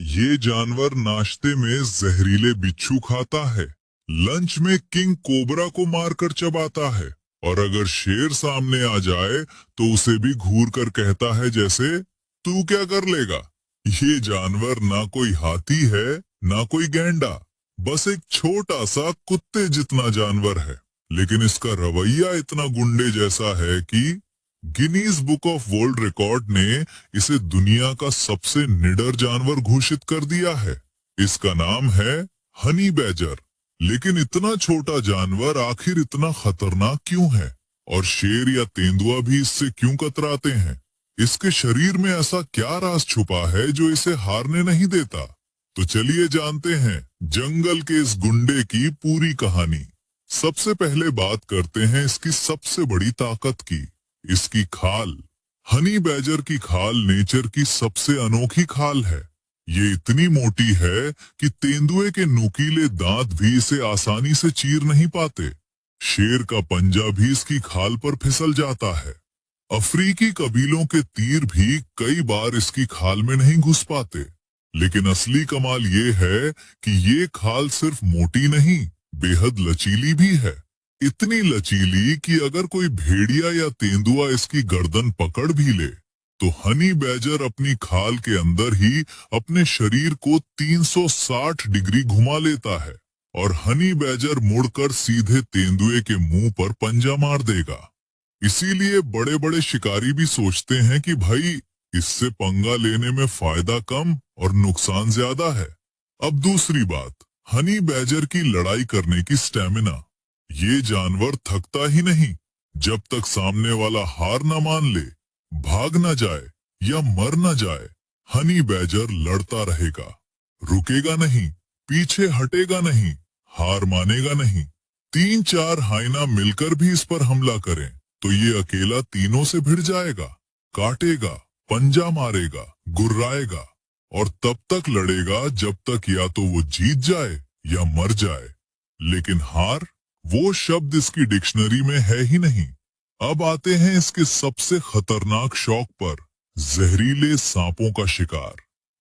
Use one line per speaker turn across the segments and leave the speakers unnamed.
ये जानवर नाश्ते में जहरीले बिच्छू खाता है, लंच में किंग कोबरा को मारकर चबाता है, और अगर शेर सामने आ जाए तो उसे भी घूर कर कहता है जैसे तू क्या कर लेगा। ये जानवर ना कोई हाथी है ना कोई गैंडा, बस एक छोटा सा कुत्ते जितना जानवर है, लेकिन इसका रवैया इतना गुंडे जैसा है कि Guinness book of world record ने इसे दुनिया का सबसे निडर जानवर घोषित कर दिया है। इसका नाम है हनी बैजर। लेकिन इतना छोटा जानवर आखिर इतना खतरनाक क्यों है, और शेर या तेंदुआ भी इससे क्यों कतराते हैं? इसके शरीर में ऐसा क्या राज छुपा है जो इसे हारने नहीं देता? तो चलिए जानते हैं जंगल के इस गुंडे की पूरी कहानी। सबसे पहले बात करते हैं इसकी सबसे बड़ी ताकत की, इसकी खाल। हनी बैजर की खाल नेचर की सबसे अनोखी खाल है। ये इतनी मोटी है कि तेंदुए के नुकीले दांत भी इसे आसानी से चीर नहीं पाते। शेर का पंजा भी इसकी खाल पर फिसल जाता है। अफ्रीकी कबीलों के तीर भी कई बार इसकी खाल में नहीं घुस पाते। लेकिन असली कमाल ये है कि ये खाल सिर्फ मोटी नहीं, बेहद लचीली भी है। इतनी लचीली कि अगर कोई भेड़िया या तेंदुआ इसकी गर्दन पकड़ भी ले तो हनी बैजर अपनी खाल के अंदर ही अपने शरीर को 360 डिग्री घुमा लेता है, और हनी बैजर मुड़कर सीधे तेंदुए के मुंह पर पंजा मार देगा। इसीलिए बड़े बड़े शिकारी भी सोचते हैं कि भाई इससे पंगा लेने में फायदा कम और नुकसान ज्यादा है। अब दूसरी बात, हनी बैजर की लड़ाई करने की स्टेमिना। ये जानवर थकता ही नहीं। जब तक सामने वाला हार न मान ले, भाग न जाए या मर न जाए, हनी बैजर लड़ता रहेगा, रुकेगा नहीं, पीछे हटेगा नहीं, हार मानेगा नहीं। 3-4 हाइना मिलकर भी इस पर हमला करें तो ये अकेला तीनों से भिड़ जाएगा, काटेगा, पंजा मारेगा, गुर्राएगा, और तब तक लड़ेगा जब तक या तो वो जीत जाए या मर जाए। लेकिन हार, वो शब्द इसकी डिक्शनरी में है ही नहीं। अब आते हैं इसके सबसे खतरनाक शौक पर, जहरीले सांपों का शिकार।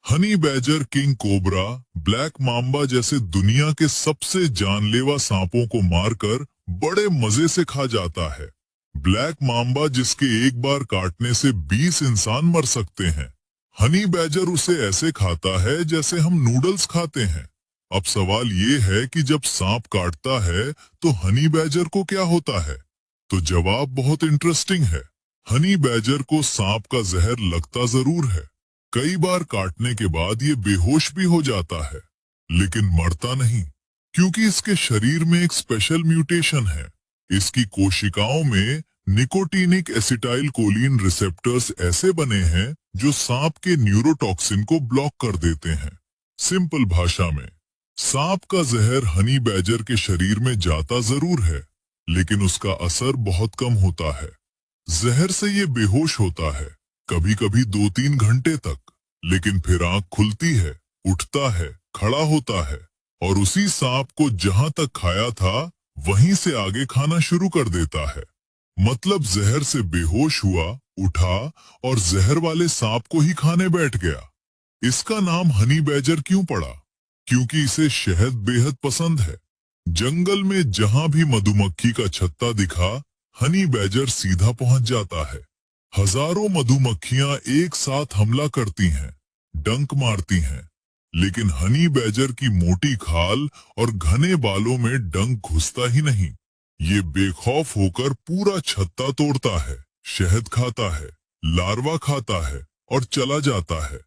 Honey badger king cobra, black mamba जैसे दुनिया के सबसे जानलेवा सांपों को मारकर बड़े मजे से खा जाता है। ब्लैक माम्बा जिसके एक बार काटने से 20 इंसान मर सकते हैं, हनी बैजर उसे ऐसे खाता है जैसे हम नूडल्स खाते हैं। अब सवाल ये है कि जब सांप काटता है तो हनी बैजर को क्या होता है? तो जवाब बहुत इंटरेस्टिंग है। हनी बैजर को सांप का जहर लगता जरूर है। कई बार काटने के बाद ये बेहोश भी हो जाता है, लेकिन मरता नहीं, क्योंकि इसके शरीर में एक स्पेशल म्यूटेशन है। इसकी कोशिकाओं में निकोटीनिक एसिटाइल कोलिन रिसेप्टर्स ऐसे बने हैं जो सांप के न्यूरोटॉक्सिन को ब्लॉक कर देते हैं। सिंपल भाषा में, सांप का जहर हनी बैजर के शरीर में जाता जरूर है, लेकिन उसका असर बहुत कम होता है। जहर से ये बेहोश होता है, कभी कभी 2-3 घंटे तक, लेकिन फिर आंख खुलती है, उठता है, खड़ा होता है, और उसी सांप को जहां तक खाया था वहीं से आगे खाना शुरू कर देता है। मतलब जहर से बेहोश हुआ, उठा और जहर वाले सांप को ही खाने बैठ गया। इसका नाम हनी बैजर क्यों पड़ा? क्योंकि इसे शहद बेहद पसंद है। जंगल में जहां भी मधुमक्खी का छत्ता दिखा, हनी बैजर सीधा पहुंच जाता है। हजारों मधुमक्खियां एक साथ हमला करती हैं, डंक मारती हैं, लेकिन हनी बैजर की मोटी खाल और घने बालों में डंक घुसता ही नहीं। ये बेखौफ होकर पूरा छत्ता तोड़ता है, शहद खाता है, लार्वा खाता है और चला जाता है।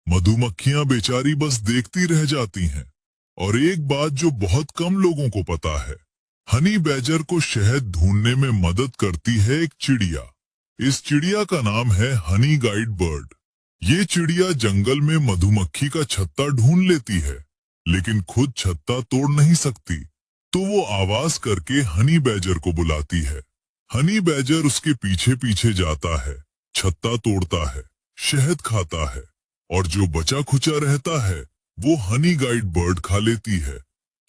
मधुमक्खियां बेचारी बस देखती रह जाती हैं। और एक बात जो बहुत कम लोगों को पता है, हनी बैजर को शहद ढूंढने में मदद करती है एक चिड़िया। इस चिड़िया का नाम है हनी गाइड बर्ड। ये चिड़िया जंगल में मधुमक्खी का छत्ता ढूंढ लेती है, लेकिन खुद छत्ता तोड़ नहीं सकती, तो वो आवाज करके हनी बैजर को बुलाती है। हनी बैजर उसके पीछे पीछे जाता है, छत्ता तोड़ता है, शहद खाता है, और जो बचा खुचा रहता है वो हनी गाइड बर्ड खा लेती है।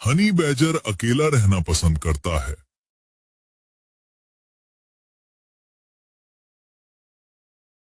हनी बैजर अकेला रहना पसंद करता है,